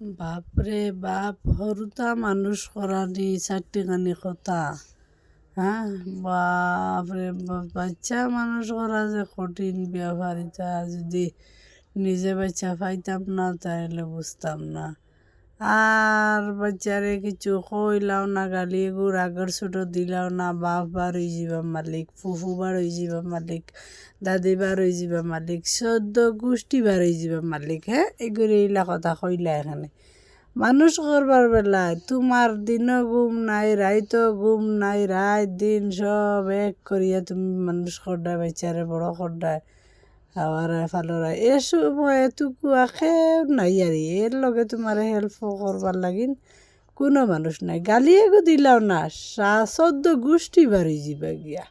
বাপরে বাপ, হরুতা মানুষ করানি চারটিখানি কথা। হ্যাঁ, বাপরে বাপ, বাচ্চা মানুষ করা যে কঠিন ব্যাপার। এটা যদি নিজে বাচ্চা পাইতাম না তাহলে বুঝতাম না। আর বাচ্চারে কিছু কইলাও না, গালি গুড় আগর ছোট দিলাও না, বাপ বার হয়ে যাবা মালিক, ফুফু বার হয়ে যাবা মালিক, দাদি বার হয়ে যাবা মালিক, 14 গোষ্ঠী বার হয়ে যাবা মালিক। হ্যাঁ, এগুলো এইলা কথা কইলা এখানে মানুষ করবার বেলায় তোমার দিনও ঘুম নাই, রাইতও ঘুম নাই, রাত দিন সব এক করিয়া তুমি মানুষ করডায়, বাচ্চারে বড় করডায়, খাওয়ারায় ফালরায়। এ সময় এটুকু আখেও নাই, আর এর লগে তোমার হেল্প করবার লাগিন কোনো মানুষ নাই। গালি এগো দিলাও না, 14 গোষ্ঠী বাড়ি যাবা গিয়া।